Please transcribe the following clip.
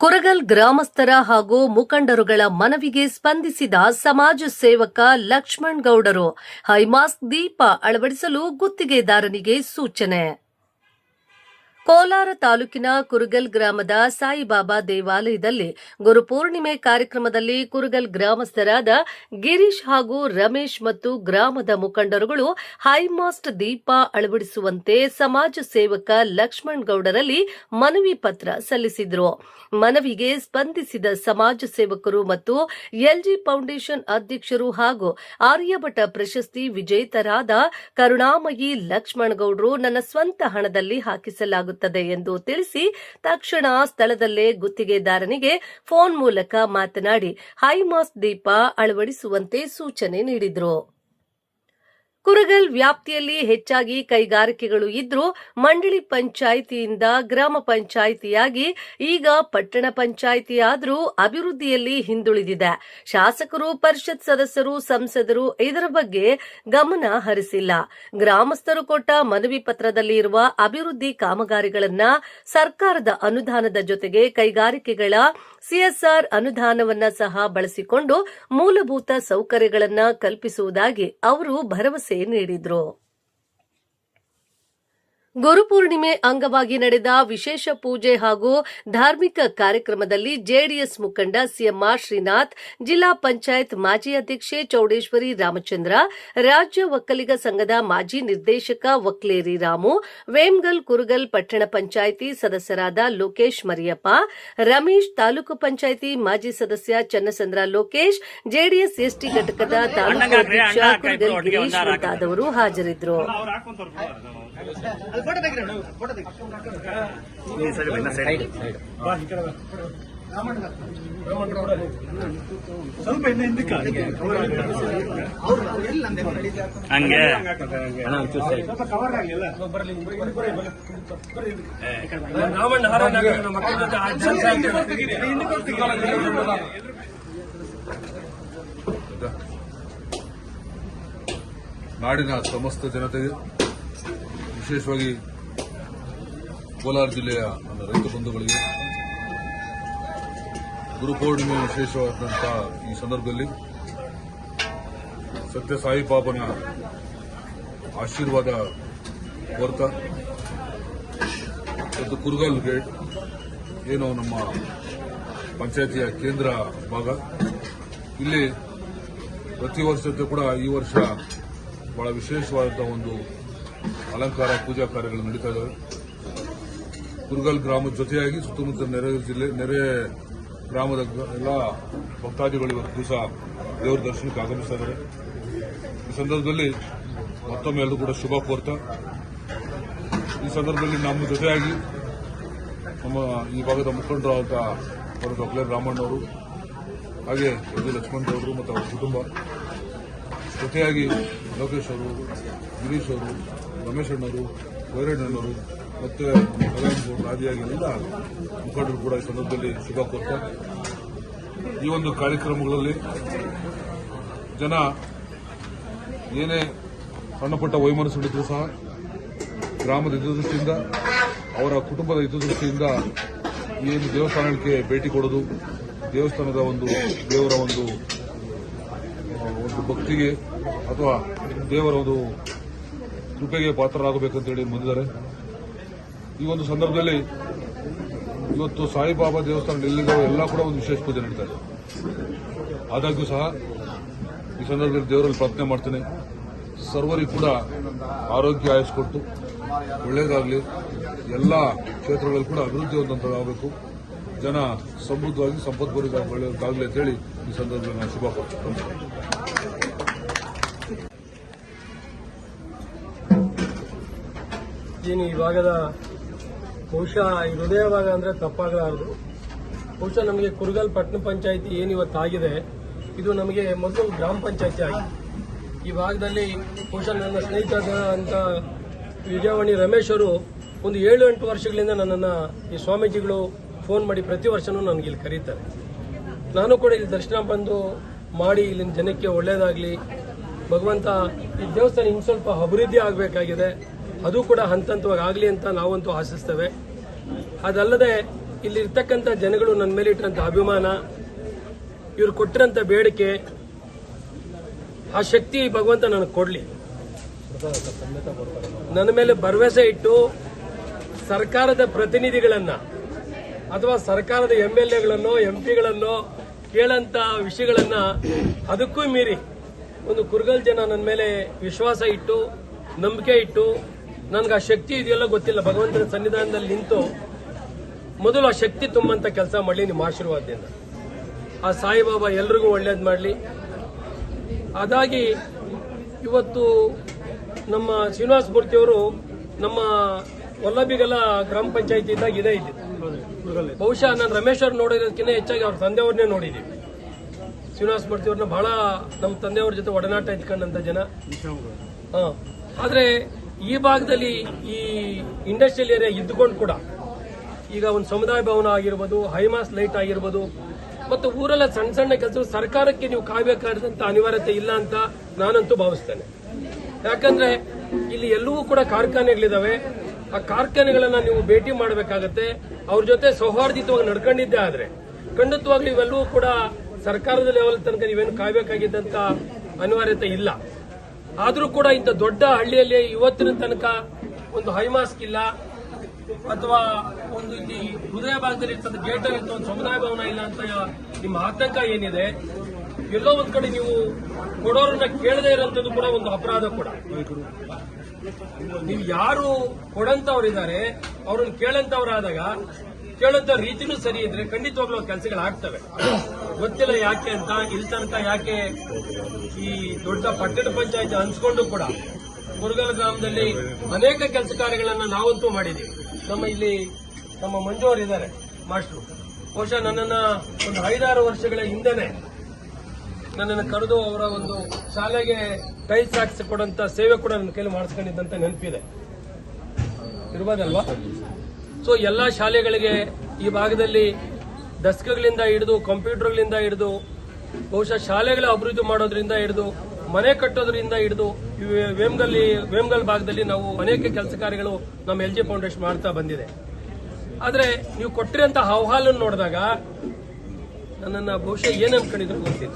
ಕುರಗಲ್ ಗ್ರಾಮಸ್ಥರ ಹಾಗೂ ಮುಖಂಡರುಗಳ ಮನವಿಗೆ ಸ್ಪಂದಿಸಿದ ಸಮಾಜ ಸೇವಕ ಲಕ್ಷ್ಮಣ್ ಗೌಡರು ಹೈಮಾಸ್ಟ್ ದೀಪ ಅಳವಡಿಸಲು ಗುತ್ತಿಗೆದಾರನಿಗೆ ಸೂಚನೆ. ಕೋಲಾರ ತಾಲೂಕಿನ ಕುರಗಲ್ ಗ್ರಾಮದ ಸಾಯಿಬಾಬಾ ದೇವಾಲಯದಲ್ಲಿ ಗುರುಪೂರ್ಣಿಮೆ ಕಾರ್ಯಕ್ರಮದಲ್ಲಿ ಕುರಗಲ್ ಗ್ರಾಮಸ್ಥರಾದ ಗಿರೀಶ್ ಹಾಗೂ ರಮೇಶ್ ಮತ್ತು ಗ್ರಾಮದ ಮುಖಂಡರುಗಳು ಹೈಮಾಸ್ಟ್ ದೀಪ ಅಳವಡಿಸುವಂತೆ ಸಮಾಜ ಸೇವಕ ಲಕ್ಷ್ಮಣ್ ಗೌಡರಲ್ಲಿ ಮನವಿ ಪತ್ರ ಸಲ್ಲಿಸಿದರು. ಮನವಿಗೆ ಸ್ಪಂದಿಸಿದ ಸಮಾಜ ಸೇವಕರು ಮತ್ತು ಎಲ್ಜಿ ಫೌಂಡೇಶನ್ ಅಧ್ಯಕ್ಷರು ಹಾಗೂ ಆರ್ಯಭಟ ಪ್ರಶಸ್ತಿ ವಿಜೇತರಾದ ಕರುಣಾಮಯಿ ಲಕ್ಷ್ಮಣ್ ಗೌಡರು ನನ್ನ ಸ್ವಂತ ಹಣದಲ್ಲಿ ಹಾಕಿಸಲಾಗುತ್ತದೆ ಎಂದು ತಿಳಿಸಿ ತಕ್ಷಣ ಸ್ಥಳದಲ್ಲೇ ಗುತ್ತಿಗೆದಾರನಿಗೆ ಫೋನ್ ಮೂಲಕ ಮಾತನಾಡಿ ಹೈಮಾಸ್ಟ್ ದೀಪ ಅಳವಡಿಸುವಂತೆ ಸೂಚನೆ ನೀಡಿದರು. ಕುರಗಲ್ ವ್ಯಾಪ್ತಿಯಲ್ಲಿ ಹೆಚ್ಚಾಗಿ ಕೈಗಾರಿಕೆಗಳು ಇದ್ರೂ ಮಂಡಳಿ ಪಂಚಾಯಿತಿಯಿಂದ ಗ್ರಾಮ ಪಂಚಾಯಿತಿಯಾಗಿ ಈಗ ಪಟ್ಟಣ ಪಂಚಾಯಿತಿಯಾದರೂ ಅಭಿವೃದ್ಧಿಯಲ್ಲಿ ಹಿಂದುಳಿದಿದೆ. ಶಾಸಕರು, ಪರಿಷತ್ ಸದಸ್ಯರು, ಸಂಸದರು ಇದರ ಬಗ್ಗೆ ಗಮನ ಹರಿಸಿಲ್ಲ. ಗ್ರಾಮಸ್ಥರು ಕೊಟ್ಟ ಮನವಿ ಪತ್ರದಲ್ಲಿ ಇರುವ ಅಭಿವೃದ್ಧಿ ಕಾಮಗಾರಿಗಳನ್ನ ಸರ್ಕಾರದ ಅನುದಾನದ ಜೊತೆಗೆ ಕೈಗಾರಿಕೆಗಳ ಸಿಎಸ್ಆರ್ ಅನುದಾನವನ್ನ ಸಹ ಬಳಸಿಕೊಂಡು ಮೂಲಭೂತ ಸೌಕರ್ಯಗಳನ್ನು ಕಲ್ಪಿಸುವುದಾಗಿ ಅವರು ಭರವಸೆ ನೀಡಿದರು. ಗುರುಪೂರ್ಣಿಮೆ ಅಂಗವಾಗಿ ನಡೆದ ವಿಶೇಷ ಪೂಜೆ ಹಾಗೂ ಧಾರ್ಮಿಕ ಕಾರ್ಯಕ್ರಮದಲ್ಲಿ ಜೆಡಿಎಸ್ ಮುಖಂಡ ಸಿಎಂಆರ್ ಶ್ರೀನಾಥ್, ಜಿಲ್ಲಾ ಪಂಚಾಯತ್ ಮಾಜಿ ಅಧ್ಯಕ್ಷೆ ಚೌಡೇಶ್ವರಿ ರಾಮಚಂದ್ರ, ರಾಜ್ಯ ಒಕ್ಕಲಿಗ ಸಂಘದ ಮಾಜಿ ನಿರ್ದೇಶಕ ವಕ್ಲೇರಿ ರಾಮು, ವೇಮ್ಗಲ್ ಕುರಗಲ್ ಪಟ್ಟಣ ಪಂಚಾಯಿತಿ ಸದಸ್ಯರಾದ ಲೋಕೇಶ್ ಮರಿಯಪ್ಪ, ರಮೇಶ್, ತಾಲೂಕು ಪಂಚಾಯಿತಿ ಮಾಜಿ ಸದಸ್ಯ ಚನ್ನಸಂದ್ರ ಲೋಕೇಶ್, ಜೆಡಿಎಸ್ ಎಸ್ಟಿ ಘಟಕದ ತಾಲೂಕು ಅಧ್ಯಕ್ಷ ಕುರಗಲ್ ಗಿರೀಶ್ ಮುಂತಾದವರು ಹಾಜರಿದ್ದರು. ನಾಡಿನ ಸಮಸ್ತ ಜನತೆಗೆ, ವಿಶೇಷವಾಗಿ ಕೋಲಾರ ಜಿಲ್ಲೆಯ ನನ್ನ ರೈತ ಬಂಧುಗಳಿಗೆ ಗುರುಪೂರ್ಣಿಮೆ ವಿಶೇಷವಾದಂತಹ ಈ ಸಂದರ್ಭದಲ್ಲಿ ಸತ್ಯ ಸಾಯಿಬಾಬನ ಆಶೀರ್ವಾದ ಕೋರ್ತಾ ಮತ್ತು ಕುರಗಲ್ ಗೇಟ್ ಏನು ನಮ್ಮ ಪಂಚಾಯತಿಯ ಕೇಂದ್ರ ಭಾಗ, ಇಲ್ಲಿ ಪ್ರತಿ ವರ್ಷದಂತೆ ಕೂಡ ಈ ವರ್ಷ ಬಹಳ ವಿಶೇಷವಾದಂತಹ ಒಂದು ಅಲಂಕಾರ ಪೂಜಾ ಕಾರ್ಯಗಳು ನಡೀತಾ ಇದ್ದಾವೆ. ಕುರಗಲ್ ಗ್ರಾಮದ ಜೊತೆಯಾಗಿ ಸುತ್ತಮುತ್ತ ನೆರೆ ಗ್ರಾಮದ ಎಲ್ಲ ಭಕ್ತಾದಿಗಳು ಇವತ್ತು ದಿವಸ ದೇವರ ದರ್ಶನಕ್ಕೆ ಆಗಮಿಸ್ತಾ ಇದ್ದಾರೆ. ಈ ಸಂದರ್ಭದಲ್ಲಿ ಮತ್ತೊಮ್ಮೆ ಎಲ್ಲರೂ ಕೂಡ ಶುಭ ಕೋರ್ತಾ, ಈ ಸಂದರ್ಭದಲ್ಲಿ ನಮ್ಮ ಜೊತೆಯಾಗಿ ನಮ್ಮ ಈ ಭಾಗದ ಮುಖಂಡರಾದ ವಕ್ಲೇರಿ ರಾಮಣ್ಣವರು, ಹಾಗೆ ಎಲ್ಲಿ ಲಕ್ಷ್ಮಣ್ ಅವರು ಮತ್ತು ಅವರ ಕುಟುಂಬ, ಜೊತೆಯಾಗಿ ಲೋಕೇಶ್ ಅವರು, ಗಿರೀಶ್ ಅವರು, ರಮೇಶ್ ಅಣ್ಣವರು, ವೈರಣ್ಣವರು ಮತ್ತು ಆದಿಯಾಗಿ ಎಲ್ಲ ಮುಖಂಡರು ಕೂಡ ಈ ಸಂದರ್ಭದಲ್ಲಿ ಶುಭ ಕೋರ್ತಾ, ಈ ಒಂದು ಕಾರ್ಯಕ್ರಮಗಳಲ್ಲಿ ಜನ ಏನೇ ಸಣ್ಣಪುಟ್ಟ ವೈಮನಸ್ಸುಗಳಿದ್ರೂ ಸಹ ಗ್ರಾಮದ ಹಿತದೃಷ್ಟಿಯಿಂದ, ಅವರ ಕುಟುಂಬದ ಹಿತದೃಷ್ಟಿಯಿಂದ ಏನು ದೇವಸ್ಥಾನಕ್ಕೆ ಭೇಟಿ ಕೊಡೋದು, ದೇವಸ್ಥಾನದ ದೇವರ ಒಂದು ಭಕ್ತಿಗೆ ಅಥವಾ ದೇವರ ಒಂದು ಕೃಪೆಗೆ ಪಾತ್ರರಾಗಬೇಕಂತೇಳಿ ಬಂದಿದ್ದಾರೆ. ಈ ಒಂದು ಸಂದರ್ಭದಲ್ಲಿ ಇವತ್ತು ಸಾಯಿಬಾಬಾ ದೇವಸ್ಥಾನ ಎಲ್ಲಿದ್ದಾವೆ ಎಲ್ಲ ಕೂಡ ಒಂದು ವಿಶೇಷ ಪೂಜೆ ನಡೀತಾ ಇದೆ. ಆದಾಗ್ಯೂ ಸಹ ಈ ಸಂದರ್ಭದಲ್ಲಿ ದೇವರಲ್ಲಿ ಪ್ರಾರ್ಥನೆ ಮಾಡ್ತೇನೆ, ಸರ್ವರಿಗೂ ಕೂಡ ಆರೋಗ್ಯ ಆಯಸ್ ಕೊಟ್ಟು ಒಳ್ಳೆಯದಾಗಲಿ, ಎಲ್ಲ ಕ್ಷೇತ್ರಗಳಲ್ಲಿ ಕೂಡ ಅಭಿವೃದ್ಧಿ ಹೊಂದಂತಾಗಬೇಕು, ಜನ ಸಮೃದ್ಧವಾಗಿ ಸಂಪದ್ಭರಿತರಾಗಲಿ ಅಂತೇಳಿ ಈ ಸಂದರ್ಭದಲ್ಲಿ ನಾನು ಶುಭ ಕೋರ್ತೇನೆ. ಏನು ಈ ಭಾಗದ ಬಹುಶಃ ಈ ಹೃದಯ ಭಾಗ ಅಂದರೆ ತಪ್ಪಾಗಲಾರದು. ಬಹುಶಃ ನಮಗೆ ಕುರಗಲ್ ಪಟ್ಟಣ ಪಂಚಾಯಿತಿ ಏನಿವತ್ತಾಗಿದೆ ಇದು ನಮಗೆ ಮೊದಲು ಗ್ರಾಮ ಪಂಚಾಯಿತಿ ಆಗಿದೆ. ಈ ಭಾಗದಲ್ಲಿ ಬಹುಶಃ ನನ್ನ ಸ್ನೇಹಿತರಾದಂಥ ವಿಜಯವಾಣಿ ರಮೇಶ್ ಅವರು ಒಂದು 7-8 ವರ್ಷಗಳಿಂದ ನನ್ನನ್ನು ಈ ಸ್ವಾಮೀಜಿಗಳು ಫೋನ್ ಮಾಡಿ ಪ್ರತಿ ವರ್ಷನೂ ನನಗೆ ಇಲ್ಲಿ ಕರೀತಾರೆ. ನಾನು ಕೂಡ ಇಲ್ಲಿ ದರ್ಶನ ಬಂದು ಮಾಡಿ ಇಲ್ಲಿನ ಜನಕ್ಕೆ ಒಳ್ಳೆಯದಾಗಲಿ, ಭಗವಂತ ಈ ದೇವಸ್ಥಾನ ಇನ್ನು ಸ್ವಲ್ಪ ಅಭಿವೃದ್ಧಿ ಆಗಬೇಕಾಗಿದೆ, ಅದು ಕೂಡ ಹಂತ ಹಂತವಾಗಿ ಆಗಲಿ ಅಂತ ನಾವಂತೂ ಆಶಿಸ್ತೇವೆ. ಅದಲ್ಲದೆ ಇಲ್ಲಿರ್ತಕ್ಕಂಥ ಜನಗಳು ನನ್ನ ಮೇಲೆ ಇಟ್ಟಂತ ಅಭಿಮಾನ, ಇವ್ರು ಕೊಟ್ಟಿರಂತ ಬೇಡಿಕೆ, ಆ ಶಕ್ತಿ ಭಗವಂತ ನನಗೆ ಕೊಡ್ಲಿ. ನನ್ನ ಮೇಲೆ ಭರವಸೆ ಇಟ್ಟು ಸರ್ಕಾರದ ಪ್ರತಿನಿಧಿಗಳನ್ನ ಅಥವಾ ಸರ್ಕಾರದ MLAಗಳನ್ನೋ MP ಗಳನ್ನೋ ಕೇಳಂತ ವಿಷಯಗಳನ್ನ ಅದಕ್ಕೂ ಮೀರಿ ಒಂದು ಕುರುಗಲ್ ಜನ ನನ್ನ ಮೇಲೆ ವಿಶ್ವಾಸ ಇಟ್ಟು ನಂಬಿಕೆ ಇಟ್ಟು ನನ್ಗೆ ಆ ಶಕ್ತಿ ಇದೆಯಲ್ಲ ಗೊತ್ತಿಲ್ಲ, ಭಗವಂತನ ಸನ್ನಿಧಾನದಲ್ಲಿ ನಿಂತು ಮೊದಲು ಆ ಶಕ್ತಿ ತುಂಬಂತ ಕೆಲಸ ಮಾಡಲಿ ನಿಮ್ಮ ಆಶೀರ್ವಾದದಿಂದ. ಆ ಸಾಯಿಬಾಬಾ ಎಲ್ರಿಗೂ ಒಳ್ಳೇದು ಮಾಡಲಿ. ಅದಾಗಿ ಇವತ್ತು ನಮ್ಮ ಶ್ರೀನಿವಾಸ ಮೂರ್ತಿಯವರು ನಮ್ಮ ವಲ್ಲಭಿಗಲ ಗ್ರಾಮ ಪಂಚಾಯತಿ ಇದ್ದಾಗ ಇದೇ ಇದ್ದಿದ್ದು. ಬಹುಶಃ ನಾನು ರಮೇಶ್ ಅವ್ರು ನೋಡಿರೋದಕ್ಕಿಂತ ಹೆಚ್ಚಾಗಿ ಅವ್ರ ತಂದೆಯವ್ರನ್ನೇ ನೋಡಿದ್ದೀವಿ. ಶ್ರೀನಿವಾಸ ಮೂರ್ತಿ ಅವ್ರನ್ನ ಬಹಳ ನಮ್ಮ ತಂದೆಯವ್ರ ಜೊತೆ ಒಡನಾಟ ಇಟ್ಕೊಂಡಂತ ಜನ. ಆದ್ರೆ ಈ ಭಾಗದಲ್ಲಿ ಈ ಇಂಡಸ್ಟ್ರಿಯಲ್ ಏರಿಯಾ ಇದ್ದುಕೊಂಡು ಕೂಡ ಈಗ ಒಂದು ಸಮುದಾಯ ಭವನ ಆಗಿರ್ಬೋದು, ಹೈಮಾಸ್ ಲೈಟ್ ಆಗಿರ್ಬೋದು, ಮತ್ತು ಊರೆಲ್ಲ ಸಣ್ಣ ಸಣ್ಣ ಕೆಲಸ ಸರ್ಕಾರಕ್ಕೆ ನೀವು ಕಾಯಬೇಕಾದಂತ ಅನಿವಾರ್ಯತೆ ಇಲ್ಲ ಅಂತ ನಾನಂತೂ ಭಾವಿಸ್ತೇನೆ. ಯಾಕಂದ್ರೆ ಇಲ್ಲಿ ಎಲ್ಲವೂ ಕೂಡ ಕಾರ್ಖಾನೆಗಳಿದಾವೆ. ಆ ಕಾರ್ಖಾನೆಗಳನ್ನ ನೀವು ಭೇಟಿ ಮಾಡಬೇಕಾಗತ್ತೆ. ಅವ್ರ ಜೊತೆ ಸೌಹಾರ್ದಿತವಾಗಿ ನಡ್ಕೊಂಡಿದ್ದೇ ಆದ್ರೆ ಖಂಡಿತವಾಗ್ಲೂ ಇವೆಲ್ಲವೂ ಕೂಡ ಸರ್ಕಾರದ ಲೆವೆಲ್ ತನಕ ನೀವೇನು ಕಾಯಬೇಕಾಗಿದ್ದಂತ ಅನಿವಾರ್ಯತೆ ಇಲ್ಲ. ಆದ್ರೂ ಕೂಡ ಇಂಥ ದೊಡ್ಡ ಹಳ್ಳಿಯಲ್ಲಿ ಇವತ್ತಿನ ತನಕ ಒಂದು ಹೈಮಾಸ್ಕ್ ಇಲ್ಲ, ಅಥವಾ ಒಂದು ಇಲ್ಲಿ ಹೃದಯ ಭಾಗದಲ್ಲಿ ಇರ್ತದೆ ಗೇಟ್ ಅಲ್ಲಿ ಒಂದು ಸಮುದಾಯ ಭವನ ಇಲ್ಲ ಅಂತ ನಿಮ್ಮ ಆತಂಕ ಏನಿದೆ, ಎಲ್ಲೋ ಒಂದ್ ಕಡೆ ನೀವು ಕೊಡೋರನ್ನ ಕೇಳದೇ ಇರೋಂಥದ್ದು ಕೂಡ ಒಂದು ಅಪರಾಧ ಕೂಡ. ನೀವು ಯಾರು ಕೊಡಂತವ್ರಿದ್ದಾರೆ ಅವ್ರನ್ನ ಕೇಳಂತವ್ರಾದಾಗ ಕೇಳಂತ ರೀತಿನೂ ಸರಿ ಇದ್ರೆ ಖಂಡಿತವಾಗ್ಲೂ ಕೆಲಸಗಳಾಗ್ತವೆ. ಗೊತ್ತಿಲ್ಲ ಯಾಕೆ ಅಂತ ಇಲ್ಲಿ ತನಕ ಯಾಕೆ ಈ ದೊಡ್ಡ ಪಟ್ಟಣ ಪಂಚಾಯತ್ ಅನ್ಸ್ಕೊಂಡು ಕೂಡ ಕುರುಗಲ್ ಗ್ರಾಮದಲ್ಲಿ ಅನೇಕ ಕೆಲಸ ಕಾರ್ಯಗಳನ್ನ ನಾವಂತೂ ಮಾಡಿದ್ದೀವಿ. ಇಲ್ಲಿ ನಮ್ಮ ಮಂಜು ಅವರು ಇದ್ದಾರೆ ಮಾಸ್ಟ್ರು, ಬಹುಶಃ ನನ್ನನ್ನ ಒಂದು 5-6 ವರ್ಷಗಳ ಹಿಂದೆನೆ ನನ್ನನ್ನು ಕರೆದು ಅವರ ಒಂದು ಶಾಲೆಗೆ ಟೈಲ್ಸ್ ಹಾಕ್ಸಿ ಕೊಡಂತ ಸೇವೆ ಕೂಡ ನನ್ನ ಕೈಲಿ ಮಾಡಿಸ್ಕೊಂಡಿದ್ದಂತ ನೆನಪಿದೆ, ಇರ್ಬೋದಲ್ವಾ? ಸೊ ಎಲ್ಲಾ ಶಾಲೆಗಳಿಗೆ ಈ ಭಾಗದಲ್ಲಿ ಡೆಸ್ಕ್ಗಳಿಂದ ಹಿಡಿದು ಕಂಪ್ಯೂಟರ್ಗಳಿಂದ ಹಿಡಿದು ಬಹುಶಃ ಶಾಲೆಗಳ ಅಭಿವೃದ್ಧಿ ಮಾಡೋದ್ರಿಂದ ಹಿಡಿದು ಮನೆ ಕಟ್ಟೋದ್ರಿಂದ ಹಿಡಿದು ವೇಮಗಲ್ ಭಾಗದಲ್ಲಿ ನಾವು ಅನೇಕ ಕೆಲಸ ಕಾರ್ಯಗಳು ನಮ್ಮ LG ಫೌಂಡೇಶನ್ ಮಾಡ್ತಾ ಬಂದಿದೆ. ಆದ್ರೆ ನೀವು ಕೊಟ್ಟಿರೋಂತ ಆಹ್ವಾನ ನೋಡಿದಾಗ ನನ್ನನ್ನ ಬಹುಶಃ ಏನ್ ಅನ್ಕೊಂಡಿದ್ರು ಗೊತ್ತಿಲ್ಲ.